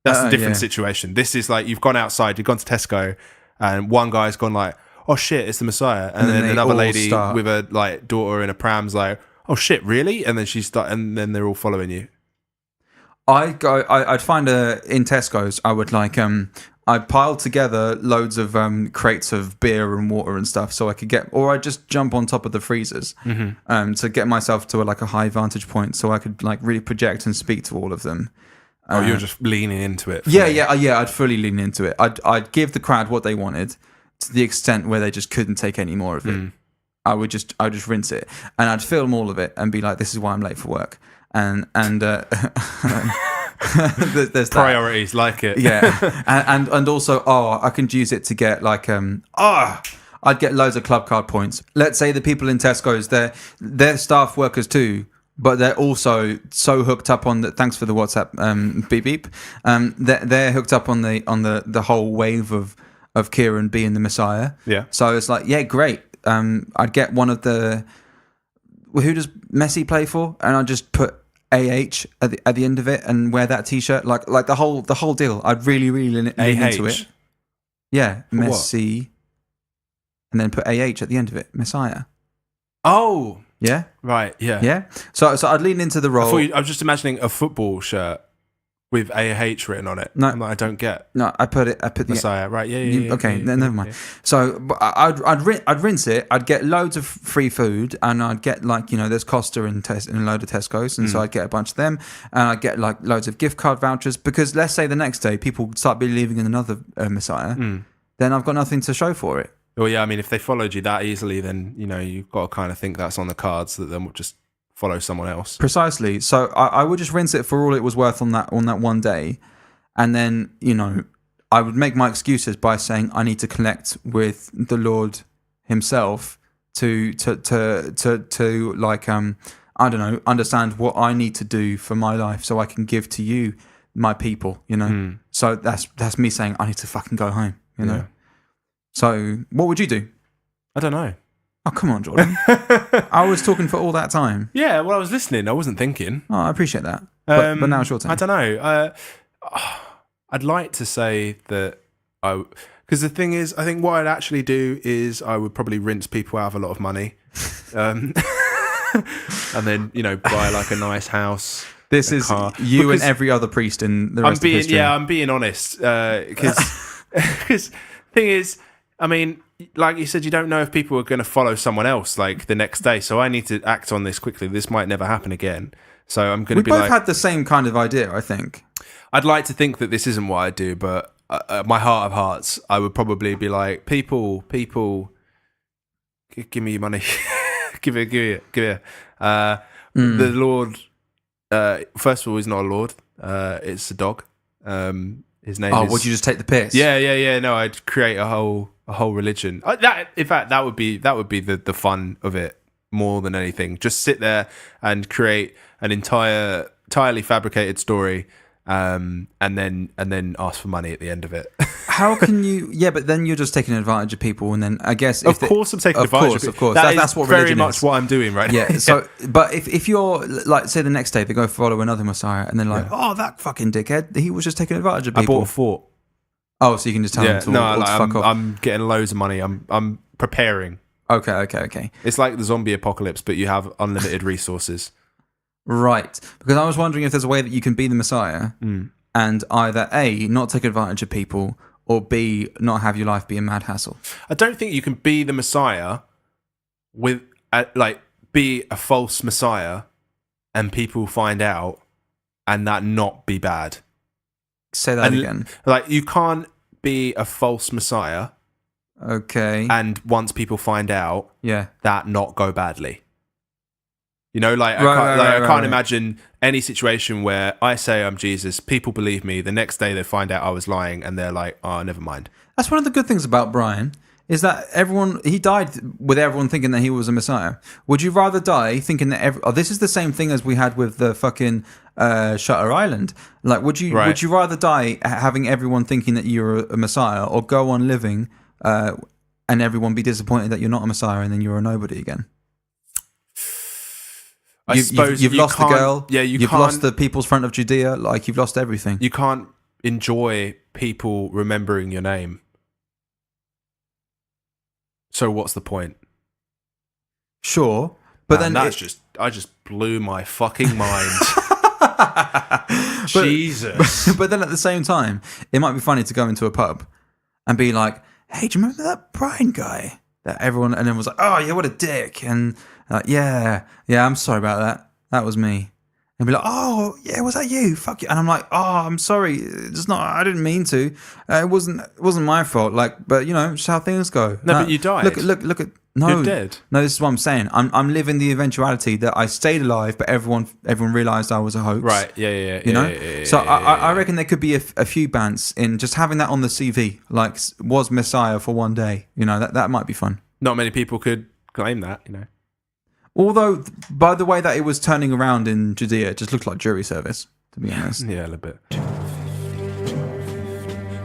That's a different situation. This is like, you've gone outside, you've gone to Tesco, and one guy's gone like, oh shit, it's the Messiah. And then another lady with a like daughter in a pram's like, oh shit, really? And then and then they're all following you. I'd find in Tesco's. I would I'd pile together loads of crates of beer and water and stuff, so I could or I'd just jump on top of the freezers to get myself to a high vantage point, so I could really project and speak to all of them. You're just leaning into it. Yeah. I'd fully lean into it. I'd give the crowd what they wanted to the extent where they just couldn't take any more of it. I would just rinse it, and I'd film all of it and be like, "This is why I'm late for work." And there's priorities, like it. Yeah. and also, I can use it to get I'd get loads of club card points. Let's say the people in Tesco's, they're staff workers too, but they're also so hooked up on the, thanks for the WhatsApp beep beep. They're hooked up on the whole wave of Keiran being the Messiah. Yeah. So it's like, yeah, great. I'd get one of who does Messi play for? And I'd just put AH at the end of it and wear that T-shirt, like the whole deal. I'd really lean into it. Yeah, for Messi, what? And then put AH at the end of it, Messiah. Oh, yeah, right, yeah, yeah. So I'd lean into the role. I was just imagining a football shirt with AH written on it. No, I don't get. No, I put the Messiah. Right, yeah. Okay, never mind. Yeah. So but I'd rinse it. I'd get loads of free food, and I'd get there's Costa in a load of Tesco's, and so I'd get a bunch of them, and I'd get loads of gift card vouchers, because let's say the next day people start believing in another Messiah, then I've got nothing to show for it. Well, yeah, I mean, if they followed you that easily, then you've got to kind of think that's on the cards, that they'll just follow someone else. Precisely. So I would just rinse it for all it was worth on that one day, and then I would make my excuses by saying I need to connect with the Lord Himself to I don't know, understand what I need to do for my life so I can give to you, my people. So that's me saying I need to fucking go home. Yeah. So what would you do? I don't know. Oh, come on, Jordan. I was talking for all that time. Yeah, well, I was listening. I wasn't thinking. Oh, I appreciate that. But now it's your turn. I don't know. I'd like to say that because the thing is, I think what I'd actually do is I would probably rinse people out of a lot of money. And then, buy a nice house. This is car. You and every other priest in the rest of history. Yeah, I'm being honest. Because thing is, I mean, like you said, you don't know if people are going to follow someone else the next day. So I need to act on this quickly. This might never happen again. So I'm going to be We both had the same kind of idea, I think. I'd like to think that this isn't what I do, but my heart of hearts, I would probably be like, people, give me your money. give it. The Lord, first of all, he's not a Lord. It's a dog. His name is... would you just take the piss? Yeah. No, I'd create a whole religion. In fact, that would be the fun of it more than anything. Just sit there and create an entirely fabricated story, and then ask for money at the end of it. How can you? Yeah, but then you're just taking advantage of people, and then I guess of course I'm taking advantage of people. Of course, that's what very much what I'm doing right now. Yeah. So, but if you're say the next day they go follow another Messiah, and they're oh, that fucking dickhead, he was just taking advantage of people. I bought a fort. Oh, so you can just tell them to fuck off. I'm getting loads of money. I'm preparing. Okay. It's like the zombie apocalypse, but you have unlimited resources. Right, because I was wondering if there's a way that you can be the Messiah and either A, not take advantage of people, or B, not have your life be a mad hassle. I don't think you can be the Messiah with be a false Messiah and people find out and that not be bad. Say that again. You can't be a false Messiah. Okay. And once people find out, that not go badly. I can't imagine any situation where I say I'm Jesus, people believe me, the next day they find out I was lying, and they're like, oh, never mind. That's one of the good things about Brian, is that he died with everyone thinking that he was a Messiah. Would you rather die thinking that this is the same thing as we had with the fucking Shutter Island. Would you rather die having everyone thinking that you're a Messiah, or go on living and everyone be disappointed that you're not a Messiah and then you're a nobody again? I suppose you've lost the girl. Yeah, you've lost the people's front of Judea. You've lost everything. You can't enjoy people remembering your name. So what's the point? Sure, but then that's just just blew my fucking mind. Jesus. But then at the same time, it might be funny to go into a pub and be like, hey, do you remember that Brian guy? That everyone, and then was like, oh yeah, what a dick. And yeah, I'm sorry about that. That was me. And be like, oh yeah, was that you? Fuck you. And I'm like, oh, I'm sorry. It's not. I didn't mean to. It wasn't my fault. Like, but just how things go. No, but you died. Look at. No, you're dead. No, this is what I'm saying. I'm living the eventuality that I stayed alive, but everyone realised I was a hoax. Right? Yeah. So I reckon there could be a few bants in just having that on the CV, like was Messiah for one day. That might be fun. Not many people could claim that. Although, by the way that it was turning around in Judea, it just looked like jury service, to be honest. Yeah, a little bit.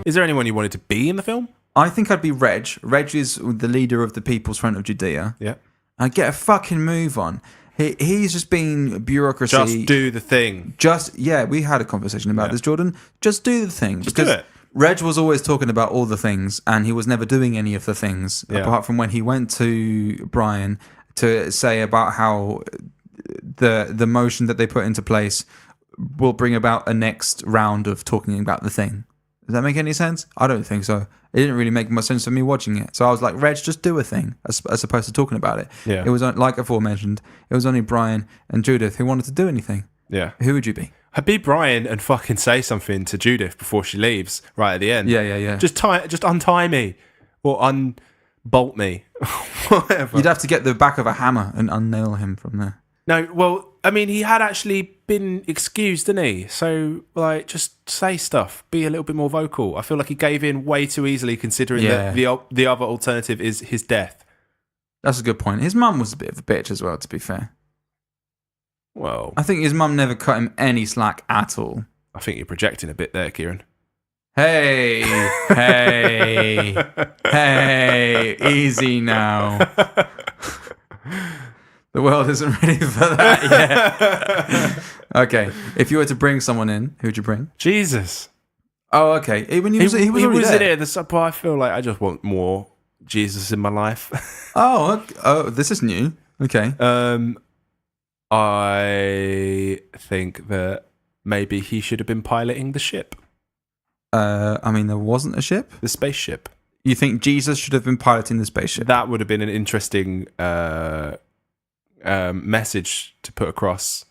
Is there anyone you wanted to be in the film? I think I'd be Reg. Reg is the leader of the People's Front of Judea. Yeah. I'd get a fucking move on. He's just been bureaucracy. Just do the thing. We had a conversation about this, Jordan. Just do the thing. Just do it. Reg was always talking about all the things, and he was never doing any of the things, apart from when he went to Brian to say about how the motion that they put into place will bring about a next round of talking about the thing. Does that make any sense? I don't think so. It didn't really make much sense for me watching it. So I was like, Reg, just do a thing, as opposed to talking about it. Yeah. It was like aforementioned. It was only Brian and Judith who wanted to do anything. Yeah. Who would you be? I'd be Brian and fucking say something to Judith before she leaves right at the end. Yeah. Just untie me or unbolt me. Whatever. You'd have to get the back of a hammer and unnail him from there. No, well, I mean, he had actually been excused, didn't he? So, just say stuff. Be a little bit more vocal. I feel like he gave in way too easily, considering that the other alternative is his death. That's a good point. His mum was a bit of a bitch as well, to be fair. Well, I think his mum never cut him any slack at all. I think you're projecting a bit there, Keiran. Hey, easy now. The world isn't ready for that yet. Okay, if you were to bring someone in, who'd you bring? Jesus. Oh, okay. He was in there. it. But I feel like I just want more Jesus in my life. Oh, this is new. Okay. I think that maybe he should have been piloting the ship. There wasn't a ship? The spaceship. You think Jesus should have been piloting the spaceship? That would have been an interesting message to put across,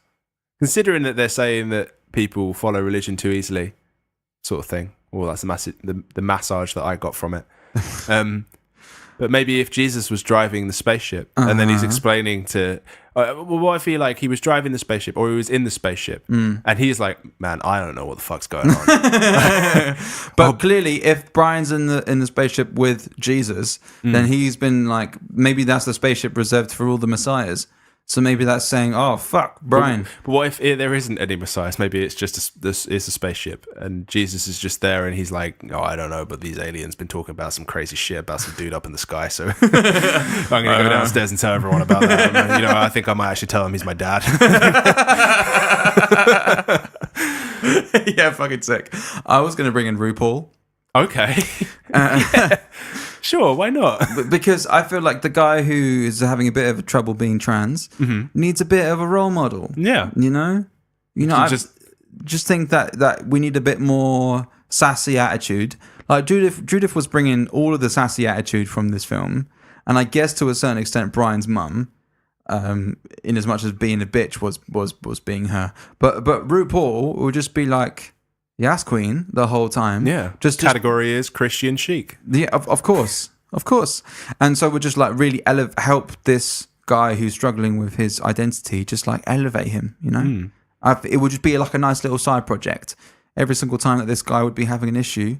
considering that they're saying that people follow religion too easily, sort of thing. Well, that's the massage that I got from it. But maybe if Jesus was driving the spaceship and then he's explaining to... what I feel like he was driving the spaceship or he was in the spaceship and he's like, man, I don't know what the fuck's going on. But clearly, if Brian's in the spaceship with Jesus, then he's been like... Maybe that's the spaceship reserved for all the messiahs. So maybe that's saying, oh, fuck, Brian. But what if there isn't any messiahs? Maybe it's just it's a spaceship and Jesus is just there and he's like, oh, I don't know, but these aliens been talking about some crazy shit about some dude up in the sky, so I'm going to go downstairs and tell everyone about that. And, I think I might actually tell him he's my dad. Yeah, fucking sick. I was going to bring in RuPaul. Okay. Yeah. Sure, why not? Because I feel like the guy who is having a bit of trouble being trans needs a bit of a role model. Yeah. I just think that we need a bit more sassy attitude. Like Judith was bringing all of the sassy attitude from this film, and I guess to a certain extent Brian's mum, in as much as being a bitch was being her. But RuPaul will just be like, Yas Queen the whole time. Yeah. Just category is Christian chic. Yeah, of course. And so we're just like really help this guy who's struggling with his identity, just like elevate him, It would just be like a nice little side project. Every single time that this guy would be having an issue,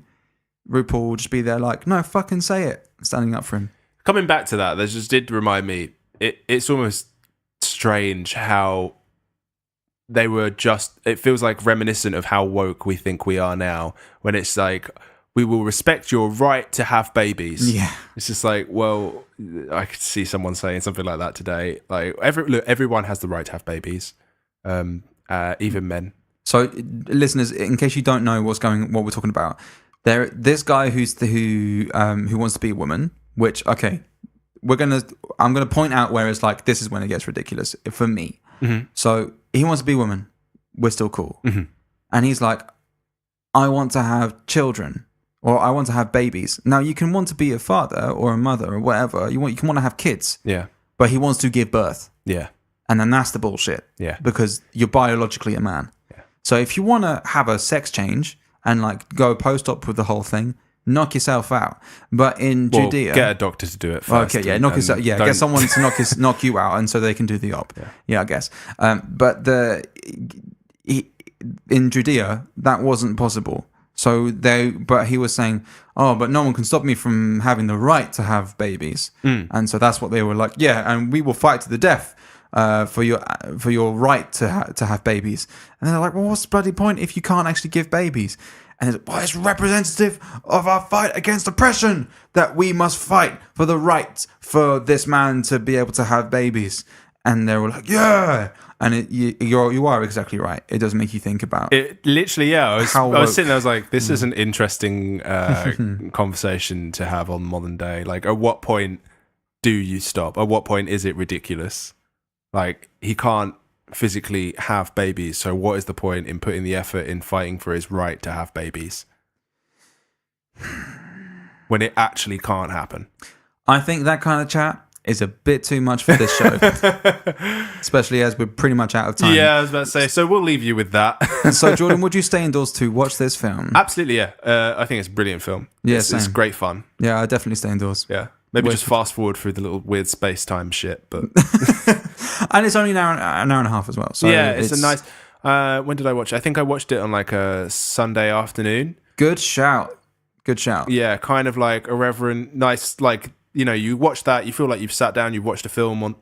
RuPaul would just be there like, no, fucking say it, standing up for him. Coming back to that, this just did remind me, it's almost strange how they were it feels like reminiscent of how woke we think we are now, when it's like, we will respect your right to have babies. Yeah. It's just like, well, I could see someone saying something like that today. Like, everyone has the right to have babies, even men. So, listeners, in case you don't know what we're talking about, this guy who wants to be a woman, which, okay, I'm gonna point out where it's like, this is when it gets ridiculous for me. So he wants to be a woman. We're still cool. And he's like, I want to have children, or I want to have babies. Now, you can want to be a father or a mother or whatever. You can want to have kids. Yeah. But he wants to give birth. Yeah. And then that's the bullshit. Yeah. Because you're biologically a man. Yeah. So if you want to have a sex change and like go post-op with the whole thing, knock yourself out. But in Judea, get a doctor to do it first. Okay, yeah, knock yourself. Yeah, get someone to knock you out, and so they can do the op. Yeah, I guess. But in Judea, that wasn't possible. So but he was saying, oh, but no one can stop me from having the right to have babies. And so that's what they were like. Yeah, and we will fight to the death for your right to have babies. And they're like, well, what's the bloody point if you can't actually give babies? And it's representative of our fight against oppression that we must fight for the right for this man to be able to have babies. And they were like, yeah. And you are exactly right. It does make you think about it. Literally, yeah. I was sitting there, I was like, this is an interesting conversation to have on modern day. Like, at what point do you stop? At what point is it ridiculous? Like, he can't physically have babies, so what is the point in putting the effort in fighting for his right to have babies when it actually can't happen? I think that kind of chat is a bit too much for this show, especially as we're pretty much out of time. Yeah, I was about to say, so we'll leave you with that. So, Jordan, would you stay indoors to watch this film? Absolutely, yeah. I think it's a brilliant film. Yeah, it's great fun. Yeah, I'd definitely stay indoors. Yeah. Maybe just fast forward through the little weird space-time shit, but... And it's only an hour and a half as well. So yeah, it's a nice... when did I watch it? I think I watched it on like a Sunday afternoon. Good shout. Yeah, kind of like irreverent, nice, like, you know, you watch that, you feel like you've sat down, you've watched a film on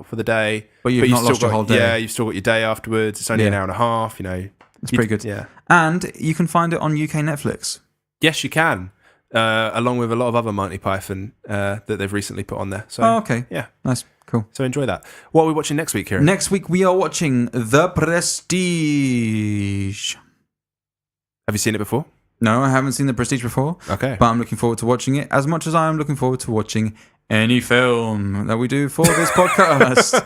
for the day. But you've not lost your whole day. Yeah, you've still got your day afterwards. It's only an hour and a half, you know. It's pretty good. Yeah. And you can find it on UK Netflix. Yes, you can. Along with a lot of other Monty Python that they've recently put on there. So, okay. Yeah. Nice. Cool. So enjoy that. What are we watching next week, Kieran? Next week we are watching The Prestige. Have you seen it before? No, I haven't seen The Prestige before. Okay. But I'm looking forward to watching it as much as I am looking forward to watching any film that we do for this podcast.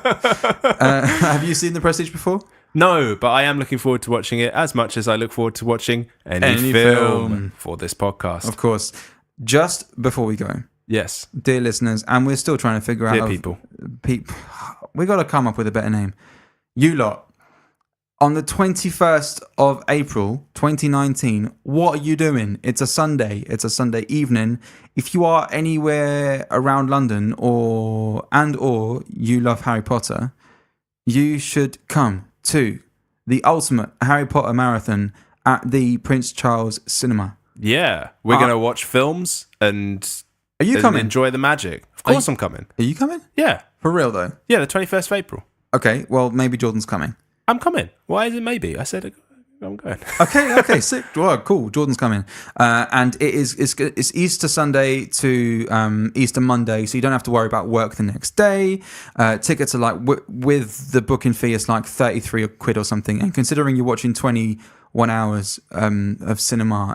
Have you seen The Prestige before? No, but I am looking forward to watching it as much as I look forward to watching any film for this podcast. Of course. Just before we go. Yes. Dear listeners, and we're still trying to figure out... people. We got to come up with a better name. You lot. On the 21st of April, 2019, what are you doing? It's a Sunday. It's a Sunday evening. If you are anywhere around London or you love Harry Potter, you should come to the ultimate Harry Potter marathon at the Prince Charles Cinema. Yeah. We're going to watch films and... Are you coming? Enjoy the magic. Of course I'm coming. Are you coming? Yeah. For real, though? Yeah, the 21st of April. Okay, well, maybe Jordan's coming. I'm coming. Why is it maybe? I said I'm going. Okay, sick. Well, cool. Jordan's coming. And it's Easter Sunday to Easter Monday, so you don't have to worry about work the next day. Tickets are like, with the booking fee, it's like 33 quid or something. And considering you're watching 21 hours of cinema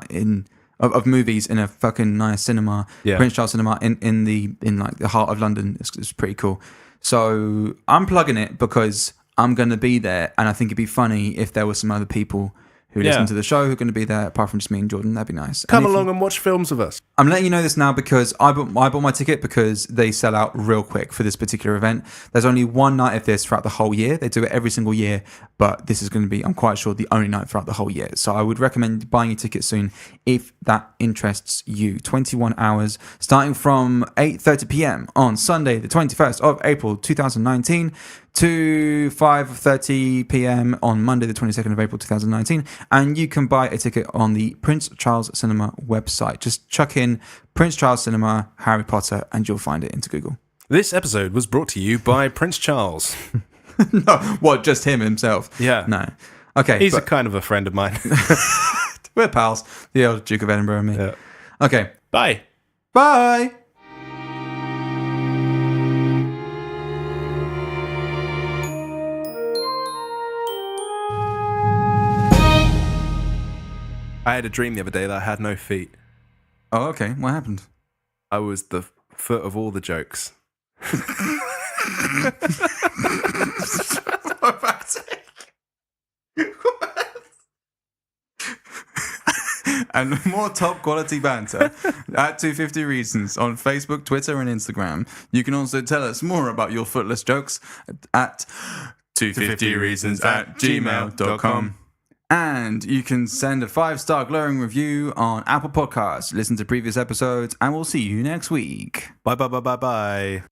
of movies in a fucking nice cinema, Prince Charles Cinema in like the heart of London, it's pretty cool. So I'm plugging it because I'm going to be there, and I think it'd be funny if there were some other people who listen to the show who are going to be there, apart from just me and Jordan. That'd be nice. Come along and watch films with us. I'm letting you know this now because I bought my ticket because they sell out real quick for this particular event. There's only one night of this throughout the whole year. They do it every single year, but this is going to be, I'm quite sure, the only night throughout the whole year. So I would recommend buying your ticket soon if that interests you. 21 hours, starting from 8:30 p.m. on Sunday, the 21st of April, 2019, to 5:30 p.m. on Monday, the 22nd of April, 2019. And you can buy a ticket on the Prince Charles Cinema website. Just chuck in Prince Charles Cinema, Harry Potter, and you'll find it into Google. This episode was brought to you by Prince Charles. No, what, just him himself? Yeah. No. Okay. He's a kind of a friend of mine. We're pals. The old Duke of Edinburgh and me. Yeah. Okay. Bye. Bye. I had a dream the other day that I had no feet. Oh, okay. What happened? I was the foot of all the jokes. And more top quality banter at 250 Reasons on Facebook, Twitter, and Instagram. You can also tell us more about your footless jokes at 250reasons@gmail.com. And you can send a 5-star glowing review on Apple Podcasts. Listen to previous episodes, and we'll see you next week. Bye.